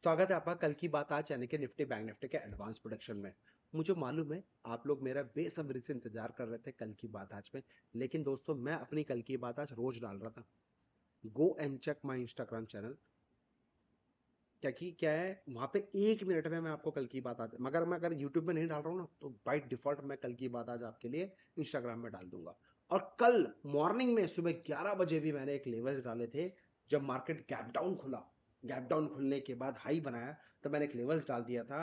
स्वागत है आपका कल की बात आज यानी कि निफ्टी बैंक निफ्टी के एडवांस प्रोडक्शन में। मुझे मालूम है आप लोग मेरा बेसब्री से इंतजार कर रहे थे कल की बात आज में। लेकिन दोस्तों मैं अपनी कल की बात आज रोज डाल रहा था। Go and check my Instagram channel. क्या कि क्या है वहां पे 1 मिनट में मैं आपको कल की बात आज, मगर मैं अगर यूट्यूब में नहीं डाल रहा हूँ ना तो बाय डिफॉल्ट मैं कल की बात आज आपके लिए इंस्टाग्राम में डाल दूंगा। और कल मॉर्निंग में सुबह 11 बजे भी मैंने एक लेवल्स डाले थे। जब मार्केट गैप डाउन खुला, गैप डाउन खुलने के बाद हाई बनाया, तो मैंने एक लेवल्स डाल दिया था।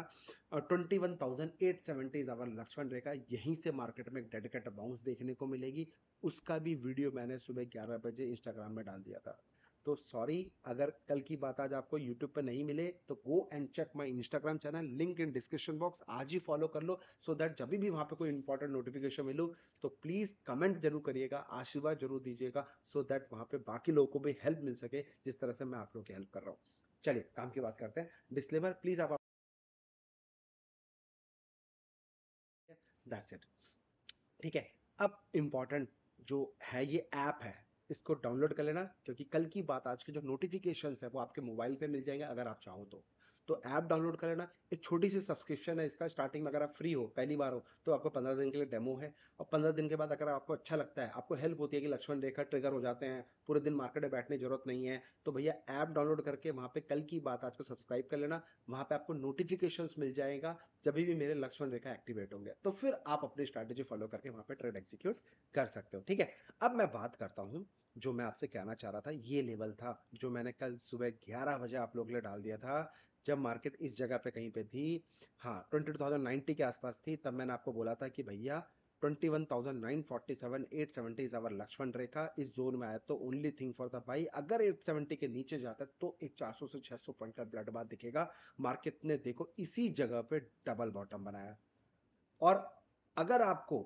और 21,870 लक्ष्मण रेखा, यहीं से मार्केट में एक डेडिकेटेड बाउंस देखने को मिलेगी। उसका भी वीडियो मैंने सुबह 11 बजे इंस्टाग्राम में डाल दिया था। तो सॉरी अगर कल की बात आज आपको यूट्यूब पर नहीं मिले तो go and check my Instagram channel, link in description box, आज ही फॉलो कर लो। सो दैट जब भी वहां पे कोई इंपॉर्टेंट नोटिफिकेशन मिलो तो प्लीज कमेंट जरूर करिएगा, आशीर्वाद जरूर दीजिएगा, सो दैट वहां पे बाकी लोगों को भी हेल्प मिल सके जिस तरह से मैं आप लोगों की हेल्प कर रहा हूँ। चलिए काम की बात करते हैं। डिस्क्लेमर प्लीज आप, दैट्स इट। ठीक है। अब इंपॉर्टेंट जो है, ये ऐप है, इसको डाउनलोड कर लेना, क्योंकि कल की बात आज के जो नोटिफिकेशंस है वो आपके मोबाइल पे मिल जाएंगे अगर आप चाहो तो ऐप डाउनलोड कर लेना। एक छोटी सी सब्सक्रिप्शन है इसका, स्टार्टिंग में अगर आप फ्री हो, पहली बार हो, तो आपको 15 दिन के लिए डेमो है। और 15 दिन के बाद अगर आपको अच्छा लगता है, आपको हेल्प होती है कि लक्ष्मण रेखा ट्रिगर हो जाते हैं, पूरे दिन मार्केट में बैठने की जरूरत नहीं है, तो भैया ऐप डाउनलोड करके वहां पे कल की बात आज को सब्सक्राइब कर लेना। वहां पे आपको नोटिफिकेशंस मिल जाएगा जब भी मेरे लक्ष्मण रेखा एक्टिवेट होंगे, तो फिर आप अपनी स्ट्रैटेजी फॉलो करके वहां पे ट्रेड एग्जीक्यूट कर सकते हो। ठीक है। अब मैं बात करता हूं, जो मैं आपसे कहना चाह रहा था, ये लेवल था जो मैंने कल सुबह 11 बजे आप लोगों के लिए डाल दिया था। जब मार्केट इस जगह पे कहीं पे थी, हाँ 22,090 के आसपास थी, तब मैंने आपको बोला था कि भैया 21,947 870 इज आवर लक्ष्मण रेखा। इस जोन में आया तो only thing for the by, अगर 870 के नीचे जाता है तो एक 400 से 600 पॉइंट का ब्लड बाथ दिखेगा। मार्केट ने देखो इसी जगह पे डबल बॉटम बनाया। और अगर आपको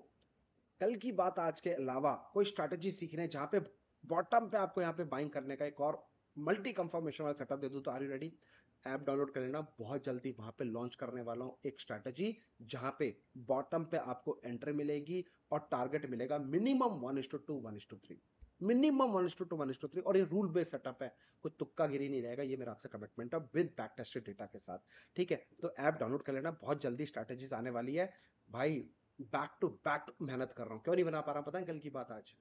कल की बात आज के अलावा कोई स्ट्रैटेजी सीखना है जहां पे बॉटम पे आपको यहाँ पे बाइंग करने का एक और मल्टी कंफर्मेशन वाला सेटअप दे दूं, तो are you ready? App download कर लेना, बहुत जल्दी वहां पे लॉन्च करने वाला हूं एक स्ट्रैटेजी जहां पे बॉटम पे आपको एंट्री मिलेगी और टारगेट मिलेगा मिनिमम 1:2 1:3, मिनिमम 1:2 1:3। और ये रूल बेस्ड सेटअप है, कोई तुक्का गिरी नहीं रहेगा, ये मेरा आपसे कमिटमेंट है विद बैक टेस्टेड डेटा के साथ। ठीक है, तो ऐप डाउनलोड कर लेना, बहुत जल्दी स्ट्रैटेजीज आने वाली है भाई। बैक टू बैक मेहनत कर रहा हूँ, क्यों नहीं बना पा रहा हूं पता है कल की बात आज?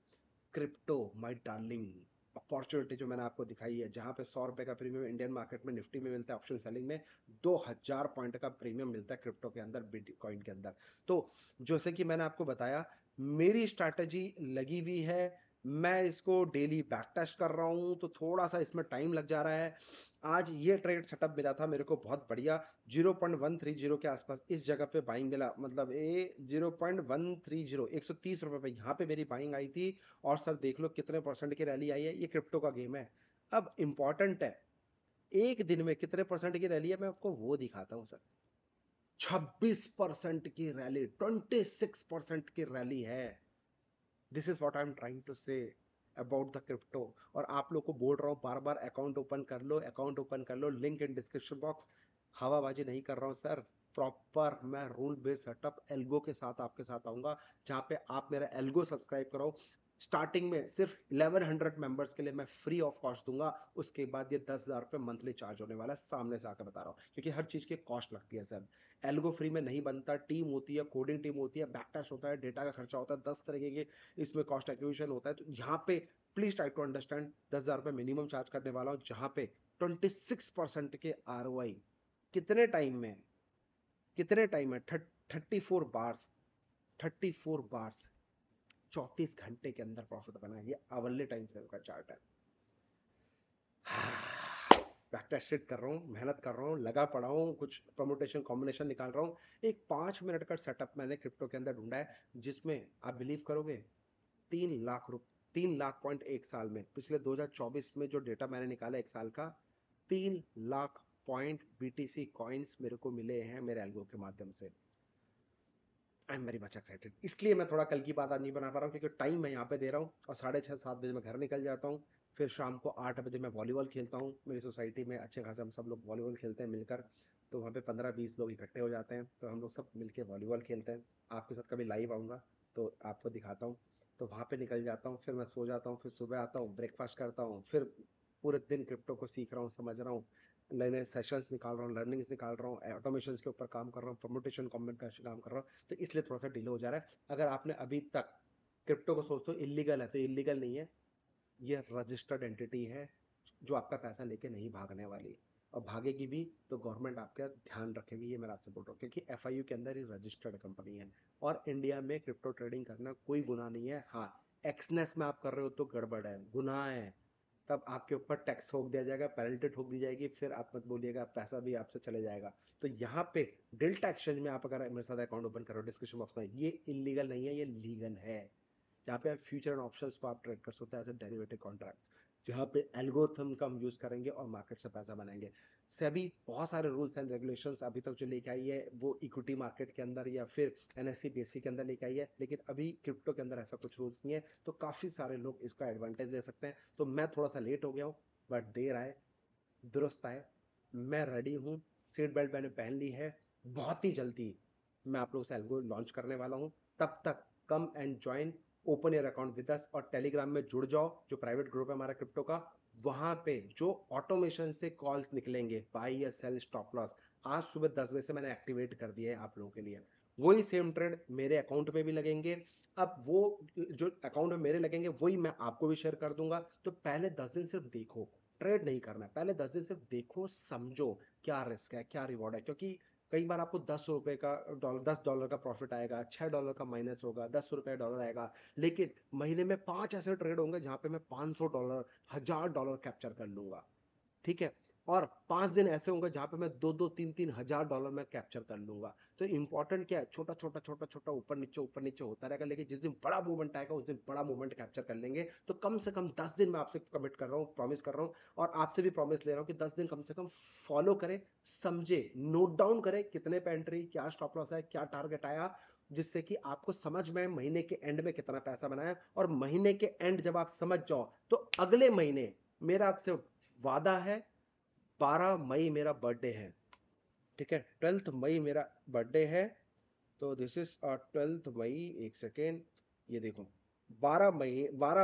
क्रिप्टो माय डार्लिंग, अपॉर्चुनिटी जो मैंने आपको दिखाई है, जहां पे 100 रुपए का प्रीमियम इंडियन मार्केट में निफ्टी में मिलता है, ऑप्शन सेलिंग में 2000 पॉइंट का प्रीमियम मिलता है क्रिप्टो के अंदर, बिटकॉइन के अंदर। तो जैसे कि मैंने आपको बताया, मेरी स्ट्रैटेजी लगी हुई है, मैं इसको डेली बैक टेस्ट कर रहा हूं, तो थोड़ा सा इसमें टाइम लग जा रहा है। आज ये ट्रेड सेटअप मिला था मेरे को बहुत बढ़िया, 0.130 के आसपास इस जगह पे बाइंग मिला, मतलब ए 0.130, 130 रुपए पे यहाँ पे मेरी बाइंग आई थी। और सर देख लो कितने परसेंट की रैली आई है, ये क्रिप्टो का गेम है। अब इंपॉर्टेंट है, एक दिन में कितने परसेंट की रैली है मैं आपको वो दिखाता हूं सर। 26% की रैली, 26% की रैली है। This is what I am trying to say about the crypto. और आप लोग को बोल रहा हूँ बार बार, अकाउंट ओपन कर लो, अकाउंट ओपन कर लो, लिंक इन डिस्क्रिप्शन बॉक्स। हवाबाजी नहीं कर रहा हूँ सर, प्रॉपर मैं रूल बेस्ड सेटअप एल्गो के साथ आपके साथ आऊंगा, जहां पे आप मेरा एल्गो सब्सक्राइब करो। स्टार्टिंग में सिर्फ 1100 मेंबर्स के लिए मैं फ्री ऑफ कॉस्ट दूंगा, उसके बाद ये 10,000 रुपए मंथली चार्ज होने वाला है, सामने से आकर बता रहा हूँ, क्योंकि हर चीज की कॉस्ट लगती है सर। एल्गो फ्री में नहीं बनता, टीम होती है, कोडिंग टीम होती है, बैक टेस्ट होता है, डेटा का खर्चा होता है, 10 तरीके के इसमें कॉस्ट एक्विजिशन होता है। तो यहाँ पे प्लीज ट्राई टू अंडरस्टैंड, 10,000 रुपए मिनिमम चार्ज करने वाला हूँ, जहां पे 26% के आरओआई कितने टाइम में, कितने टाइम है, 34 बार्स, 34 बार्स, 34 घंटे के अंदर प्रॉफिट बना है। ये आवरली टाइम फ्रेम का चार्ट है। बैक टेस्टेड कर रहा हूँ, मेहनत कर रहा हूँ, लगा पड़ा हूँ, कुछ प्रमोटेशन कॉम्बिनेशन निकाल रहा हूँ। एक 5 मिनट का सेटअप मैंने क्रिप्टो के अंदर ढूंढा है, जिसमें आप बिलीव करोगे 3 लाख रुपए, 3 लाख पॉइंट एक साल में, पिछले 2024 में जो डेटा मैंने निकाला एक साल का, 3 लाख पॉइंट बीटीसी कॉइन्स मेरे को मिले हैं मेरे एल्गो के माध्यम से। I am very much excited. इसलिए मैं थोड़ा कल की बात आज नहीं बना पा रहा हूँ, क्योंकि टाइम मैं यहाँ पे दे रहा हूँ और 6:30 7 बजे मैं घर निकल जाता हूँ। फिर शाम को 8 बजे मैं वॉलीबॉल खेलता हूँ, मेरी सोसाइटी में अच्छे खासे हम सब लोग वॉलीबॉल खेलते हैं मिलकर। तो वहाँ पे 15-20 लोग इकट्ठे हो जाते हैं, तो हम लोग सब मिलके वॉलीबॉल खेलते हैं। आपके साथ कभी लाइव आऊँगा तो आपको दिखाता हूँ। तो वहाँ पे निकल जाता हूँ, फिर मैं सो जाता हूँ, फिर सुबह आता हूँ, ब्रेकफास्ट करता हूँ, फिर पूरे दिन क्रिप्टो को सीख रहा हूँ, समझ रहा हूँ। नए नए सेशंस निकाल रहा हूँ, लर्निंग्स निकाल रहा हूँ, ऑटोमेशन के ऊपर काम कर रहा हूँ, प्रमोटेशन कमेंट का काम कर रहा हूँ, तो इसलिए थोड़ा सा डिले हो जा रहा है। अगर आपने अभी तक क्रिप्टो को सोचते हो इलीगल है, तो इलीगल नहीं है, ये रजिस्टर्ड एंटिटी है जो आपका पैसा लेके नहीं भागने वाली, और भागेगी भी तो गवर्नमेंट आपका ध्यान रखेगी, ये मैं आपसे बोल रहा हूँ, क्योंकि एफआईयू के अंदर ही रजिस्टर्ड कंपनी है। और इंडिया में क्रिप्टो ट्रेडिंग करना कोई गुनाह नहीं है। हाँ, एक्सनेस में आप कर रहे हो तो गड़बड़ है, गुनाह है, तब आपके ऊपर टैक्स ठोक दिया जाएगा, पेनल्टी ठोक दी जाएगी, फिर आप मत बोलिएगा, पैसा भी आपसे चले जाएगा। तो यहाँ पे डेल्टा एक्सचेंज में आप अगर मेरे साथ अकाउंट ओपन करो, डिस्क्रिप्शन बॉक्स में, ये इलीगल नहीं है, ये लीगल है, जहाँ पे आप फ्यूचर एंड ऑप्शंस को आप ट्रेड कर सकते हैं एज ए डेरिवेटिव कॉन्ट्रैक्ट, जहाँ पे एल्गोरिथम का हम यूज करेंगे और मार्केट से पैसा बनाएंगे। सेबी बहुत सारे रूल्स एंड रेगुलेशंस अभी तक जो लेके आई है वो इक्विटी मार्केट के अंदर या फिर एनएससी बीएससी के अंदर लेके आई है, लेकिन अभी क्रिप्टो के अंदर ऐसा कुछ रूल्स नहीं है, तो काफी सारे लोग इसका एडवांटेज ले सकते हैं। तो मैं थोड़ा सा लेट हो गया हूँ, बट देर आए दुरुस्त आए, मैं रेडी हूँ, सीट बेल्ट मैंने पहन ली है, बहुत ही जल्दी मैं आप लोगों से एल्गो लॉन्च करने वाला हूँ। तब तक come and join, open your account with अस, और टेलीग्राम में जुड़ जाओ, जो प्राइवेट ग्रुप है हमारा क्रिप्टो का, वहां पे जो ऑटोमेशन से कॉल्स निकलेंगे, बाई या सेल, स्टॉप लॉस, आज सुबह 10 बजे से मैंने एक्टिवेट कर दिया है आप लोगों के लिए। वही सेम ट्रेड मेरे अकाउंट में भी लगेंगे। अब वो जो अकाउंट में मेरे लगेंगे वही मैं आपको भी शेयर कर दूंगा। तो पहले 10 दिन सिर्फ देखो, ट्रेड नहीं करना है, पहले 10 दिन सिर्फ देखो, समझो क्या रिस्क है, क्या रिवॉर्ड है, क्योंकि कई बार आपको $10 का $10 का प्रॉफिट आएगा, $6 का माइनस होगा, $10 डॉलर आएगा, लेकिन महीने में 5 ऐसे ट्रेड होंगे जहां पे मैं $500, $1000 कैप्चर कर लूंगा, ठीक है। और 5 दिन ऐसे होंगे जहां पे मैं 2-2 3-3 हजार डॉलर मैं कैप्चर कर लूंगा। तो इंपॉर्टेंट क्या है, छोटा छोटा छोटा छोटा ऊपर नीचे होता रहेगा, लेकिन जिस दिन बड़ा मूवमेंट आएगा उस दिन बड़ा मूवमेंट कैप्चर कर लेंगे। तो कम से कम 10 दिन मैं आपसे कमिट कर रहा हूँ, प्रॉमिस कर रहा हूँ, और आपसे भी प्रॉमिस ले रहा हूँ कि 10 दिन कम से कम फॉलो करें, समझे, नोट डाउन करें कितने पे एंट्री, क्या स्टॉप लॉस है, क्या टारगेट आया, जिससे कि आपको समझ में महीने के एंड में कितना पैसा बनाया। और महीने के एंड जब आप समझ जाओ तो अगले महीने मेरा आपसे वादा है, 12 मई मेरा बर्थडे है, ठीक है, 12 मई मेरा बर्थडे है। तो दिस इज 12 मई, एक सेकेंड, ये देखो, 12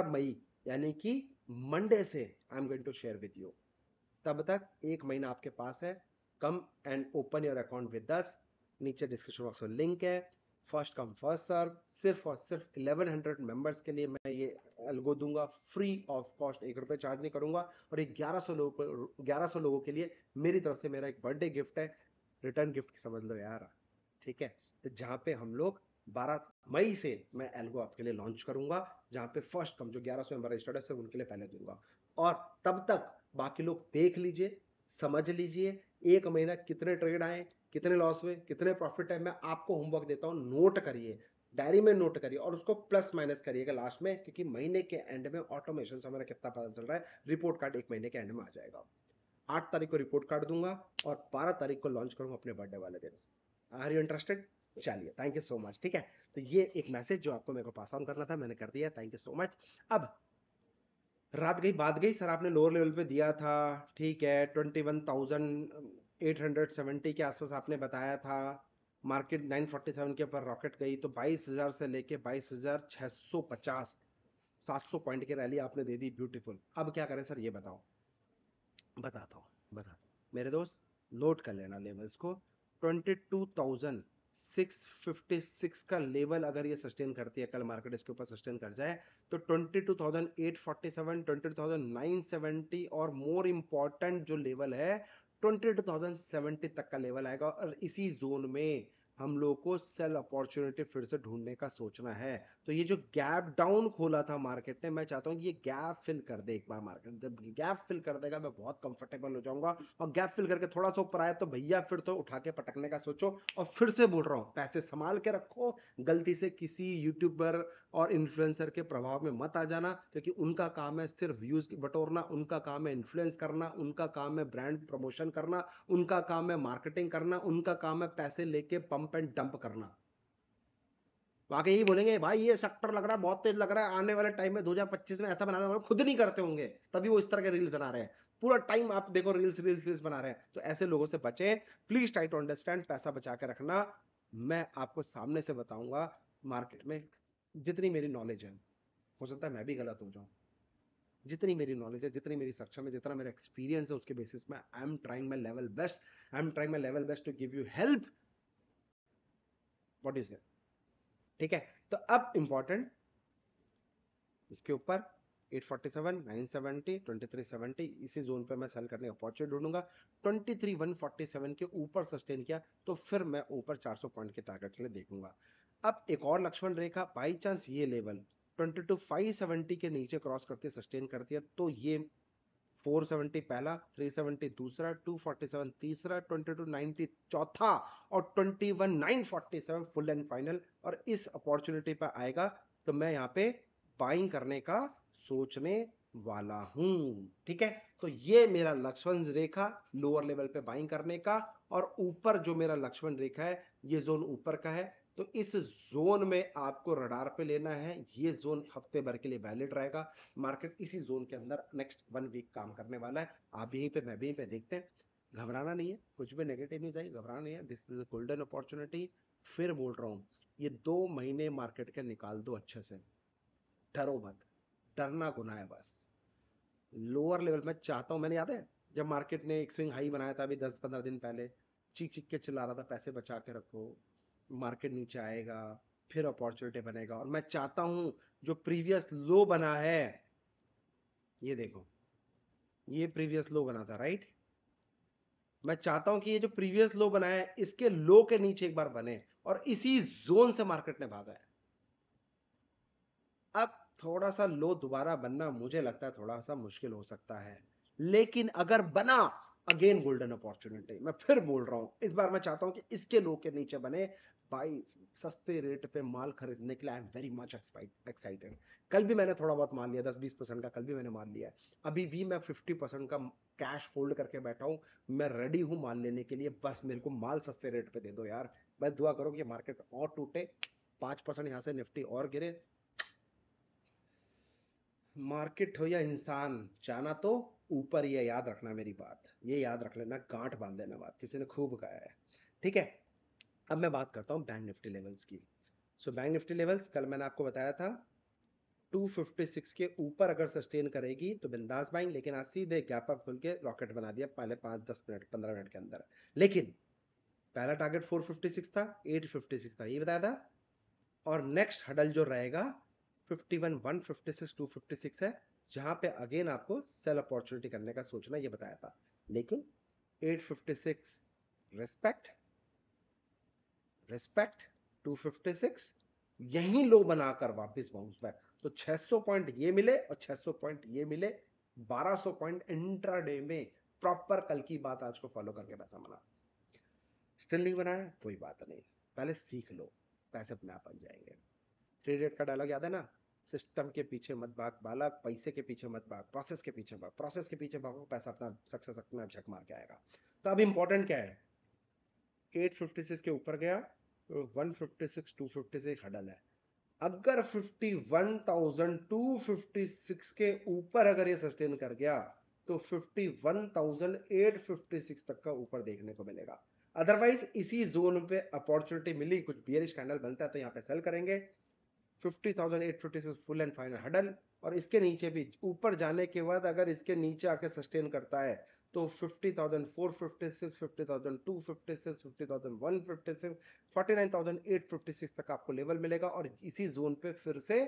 मई यानी कि मंडे से I am going to share with you. तब तक 1 महीना आपके पास है, come and open your account with us, नीचे डिस्क्रिप्शन बॉक्स में लिंक है, फर्स्ट कम फर्स्ट सर्व, सिर्फ और सिर्फ 1100 मेंबर्स के लिए मैं ये अलगो दूंगा, फ्री ऑफ कॉस्ट, ₹1 चार्ज नहीं करूंगा। और ये 1100 लोगों के लिए मेरी तरफ से मेरा एक बर्थडे गिफ्ट है, रिटर्न गिफ्ट समझ लो यार, ठीक है। तो जहां पे हम लोग 12 मई से मैं एल्गो आपके लिए लॉन्च करूंगा, जहां पे फर्स्ट कम जो 1100 मेंबर रजिस्टर्ड है सिर्फ उनके लिए पहले दूंगा। और तब तक बाकी लोग देख लीजिए, समझ लीजिए, 1 महीना कितने ट्रेड आए, कितने लॉस हुए, कितने प्रॉफिट है, मैं आपको होमवर्क देता हूं, नोट करिए, डायरी में नोट करिए, और उसको प्लस माइनस करिएगा लास्ट में, क्योंकि महीने के एंड में ऑटोमेशन से हमारा कितना पता चल रहा है, रिपोर्ट कार्ड 1 महीने के एंड में आ जाएगा। 8 तारीख को रिपोर्ट कार्ड दूंगा और 12 तारीख को लॉन्च करूंगा अपने बर्थडे वाले दिन। Are you interested? चलिए, थैंक यू सो मच, ठीक है। तो ये एक मैसेज जो आपको मेरे को पास ऑन करना था, मैंने कर दिया, थैंक यू सो मच। अब रात गई बात गई, सर आपने लोअर लेवल पे दिया था, ठीक है, 21,870 के आसपास आपने बताया था, मार्केट 947 के ऊपर रॉकेट गई, तो 22,000 से लेके 22,650, 700 पॉइंट की रैली आपने दे दी, ब्यूटीफुल। अब क्या करें सर, ये बताओ। बताता हूँ मेरे दोस्त, नोट कर लेना लेवल्स को। 22,656 का लेवल अगर ये सस्टेन करती है, कल मार्केट इसके ऊपर सस्टेन कर जाए, तो 22,847, 22,970, और मोर इंपॉर्टेंट जो लेवल है 22,070 तक का लेवल आएगा, और इसी जोन में हम लोग को सेल अपॉर्चुनिटी फिर से ढूंढने का सोचना है। तो ये जो गैप डाउन खोला था मार्केट ने, मैं चाहता हूँ ये गैप फिल कर दे एक बार मार्केट, जब गैप फिल कर देगा मैं बहुत कंफर्टेबल हो जाऊंगा। और गैप फिल करके थोड़ा सा ऊपर आया तो भैया फिर तो उठा के पटकने का सोचो। और फिर से बोल रहा हूँ, पैसे संभाल के रखो, गलती से किसी यूट्यूबर और इन्फ्लुएंसर के प्रभाव में मत आ जाना, क्योंकि उनका काम है सिर्फ व्यूज बटोरना, उनका काम है इन्फ्लुएंस करना, उनका काम है ब्रांड प्रमोशन करना, उनका काम है मार्केटिंग करना, उनका काम है पैसे लेके पंप एंड डंप करना। वाकई यही बोलेंगे, भाई ये सेक्टर लग रहा है बहुत तेज लग रहा है, आने वाले टाइम में 2025 में ऐसा बनाना होगा, खुद नहीं करते होंगे तभी वो इस तरह के रील्स बना रहे हैं, पूरा टाइम आप देखो रील्स रील्स रील्स बना रहे हैं। तो ऐसे लोगों से बचे, प्लीज ट्राई टू अंडरस्टैंड, पैसा बचा के रखना। मैं आपको सामने से बताऊंगा मार्केट में जितनी मेरी नॉलेज है, हो सकता है मैं भी गलत हो जाऊं, जितनी मेरी नॉलेज है, जितनी मेरी सक्षम है, जितना मेरा एक्सपीरियंस है, उसके बेसिस में I am trying my level best, I am trying my level best to give you help. What is it? ठीक है, तो अब इंपॉर्टेंट इसके ऊपर 847, 970, 2370 इसी जोन पे मैं सेल करने का अपॉर्चुनिटी ढूंढूंगा। 23,147 के ऊपर सस्टेन किया तो फिर मैं ऊपर 400 पॉइंट के टारगेट के लिए देखूंगा। अब एक और लक्ष्मण रेखा, बाई चांस ये लेवल 22,570 के नीचे क्रॉस करती सस्टेन करती है तो ये 470 पहला, 370 दूसरा, 247 तीसरा, 2290 चौथा और 21,947 फुल एंड फाइनल। और इस अपॉर्चुनिटी पर आएगा तो मैं यहाँ पे बाइंग करने का सोचने वाला हूं। ठीक है, तो ये मेरा लक्ष्मण रेखा लोअर लेवल पे बाइंग करने का, और ऊपर जो मेरा लक्ष्मण रेखा है ये जोन ऊपर का है, तो इस जोन में आपको रडार पे लेना है। ये जोन हफ्ते भर के लिए वैलिड रहेगा। मार्केट इसी जोन के अंदर नेक्स्ट 1 वीक काम करने वाला है। आप यहीं पे, मैं भी यहीं पे, देखते हैं। घबराना नहीं है, कुछ भी नेगेटिव न्यूज आई घबराना नहीं है, this is a golden opportunity. फिर बोल रहा हूं, ये 2 महीने मार्केट के निकाल दो अच्छे से, डरो मत, डरना गुनाह है बस। लोअर लेवल में चाहता हूं, मैंने याद है जब मार्केट ने एक स्विंग हाई बनाया था अभी 10-15 दिन पहले, चीख चीख के चिल्ला रहा था पैसे बचा के रखो, मार्केट नीचे आएगा, फिर अपॉर्चुनिटी बनेगा। और मैं चाहता हूं जो प्रीवियस लो बना है, ये देखो, ये प्रीवियस लो बना था, राइट? मैं चाहता हूं कि ये जो प्रीवियस लो बना है इसके लो के नीचे एक बार बने, और इसी जोन से मार्केट ने भागा है। अब थोड़ा सा लो दोबारा बनना मुझे लगता है थोड़ा सा मुश्किल हो सकता है, लेकिन अगर बना, अगेन गोल्डन अपॉर्चुनिटी। मैं फिर बोल रहा हूं, इस बार मैं चाहता हूं कि इसके लो के नीचे बने। भाई सस्ते रेट पे माल खरीदने के लिए I am very much excited. कल भी मैंने थोड़ा बहुत माल लिया, 10-20% का कल भी मैंने माल लिया है। अभी भी मैं 50% का कैश होल्ड करके बैठा हूं। मैं रेडी हूं माल लेने के लिए, बस मेरे को माल सस्ते रेट पे दे दो यार। मैं दुआ करूं कि मार्केट और टूटे, 5% यहां से निफ्टी और गिरे। मार्केट हो या इंसान, जाना तो ऊपर ही है, याद रखना मेरी बात, ये याद रख लेना, गांठ बांध लेना बात, किसी ने खूब कहा है। ठीक है, अब मैं बात करता हूं बैंक निफ्टी लेवल्स की। सो बैंक निफ्टी लेवल्स कल मैंने आपको बताया था 256 के ऊपर अगर सस्टेन करेगी तो बिंदास बाइंग, लेकिन आज सीधे गैप अप खुल के रॉकेट बना दिया पहले 5-10 मिनट 15 मिनट के अंदर। लेकिन पहला टारगेट 456 था, 856 था, ये बताया था। और नेक्स्ट हडल जो रहेगा 51, 156, 256 है, जहां पे अगेन आपको सेल अपॉर्चुनिटी करने का सोचना, ये बताया था। लेकिन 856 रिस्पेक्ट, रिस्पेक्ट, 256 यही लो बनाकर वापस बाउंस बैक। तो 600 पॉइंट ये मिले और 600 पॉइंट ये मिले, 1200 पॉइंट इंट्राडे में। प्रॉपर कल की बात आज को फॉलो करके पैसा बना। स्टिल नहीं बनाया कोई बात नहीं, पहले सीख लो, पैसे अपने आप बन जाएंगे। 3 इडियट का डायलॉग याद है ना? सिस्टम के पीछे मत भाग बालक, पैसे के पीछे मत भाग, प्रोसेस के पीछे भाग। प्रोसेस के पीछे भागो, पैसा अपना सक्सेस अपने आप झक मार के आएगा। तो अब इंपॉर्टेंट क्या है, 856 के ऊपर गया तो 156, 256 हडल है। अगर 51,256 के ऊपर अगर ये सस्टेन कर गया तो 51,856 तक का ऊपर देखने को मिलेगा। अदरवाइज इसी जोन पे अपॉर्चुनिटी मिली, कुछ बियरिश कैंडल बनता है तो यहाँ पे सेल करेंगे। 50,856 फुल एंड फाइनल हडल। और इसके नीचे भी ऊपर जाने के बाद अगर इसके नीचे आके सस्टेन करता है तो 50,456, 50,256, 50,156, 49,856 तक आपको लेवल मिलेगा, और इसी जोन पे फिर से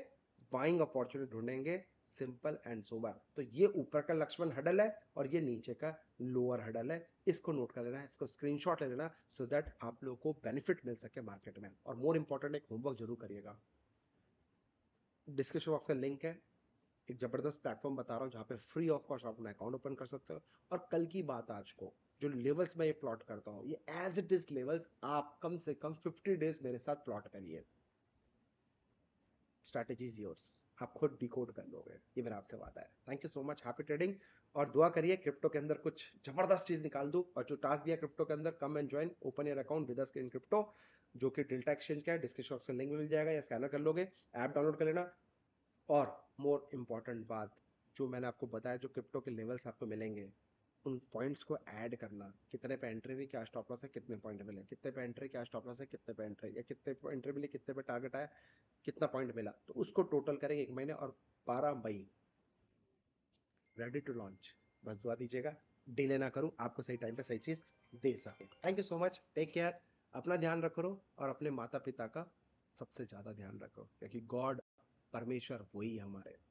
बाइंग अपॉर्चुनिटी ढूंढेंगे। Simple and sober. तो ये ऊपर का लक्ष्मण हडल है और ये नीचे का लोअर हडल है। इसको नोट कर लेना है, इसको स्क्रीनशॉट ले लेना, सो दैट आप लोगों को बेनिफिट मिल सके मार्केट में। और मोर इंपॉर्टेंट एक होमवर्क जरूर करिएगा। डिस्क्रिप्शन बॉक्स का लिंक है, एक जबरदस्त प्लेटफॉर्म बता रहा हूँ जहाँ पे फ्री ऑफ कॉस्ट आप अपना अकाउंट ओपन कर सकते हो। और कल की बात आज को जो लेवल्स मैं ये प्लॉट करता हूँ, ये एज इट इज लेवल्स आप कम से कम 50 डेज मेरे साथ प्लॉट करिए। स्ट्रैटेजी इज योर्स, आप खुद डिकोड कर लोगे, ये मेरा आपसे वादा है। Thank you so much, happy trading. और दुआ करिए क्रिप्टो के अंदर कुछ जबरदस्त चीज निकाल दूं, और जो टास्क दिया क्रिप्टो के अंदर, come and join, open your account with us in crypto, जो कि डेल्टा एक्सचेंज का है। डिस्क्रिप्शन बॉक्स में लिंक मिल जाएगा, या स्कैनर कर लोगे, ऐप डाउनलोड कर लेना। और मोर इम्पॉर्टेंट बात, जो मैंने आपको बताया, जो क्रिप्टो के लेवल्स आपको मिलेंगे, उन पॉइंट्स को ऐड करना। कितने पे एंट्री हुई, क्या स्टॉप लॉस है, कितने पॉइंट मिले, कितने पे एंट्री, क्या स्टॉप लॉस है, कितने पे एंट्री, या कितने पे एंट्री मिली, कितने पे टारगेट आया, कितना पॉइंट मिला, तो उसको टोटल करेंगे 1 महीने। और 12 मई रेडी टू लॉन्च। बस दुआ दीजिएगा, डिले ना करूं, आपको सही टाइम पे सही चीज दे सकूं। Thank you so much, take care, अपना ध्यान रखो और अपने माता पिता का सबसे ज्यादा ध्यान रखो, क्योंकि गॉड, परमेश्वर वही है हमारे।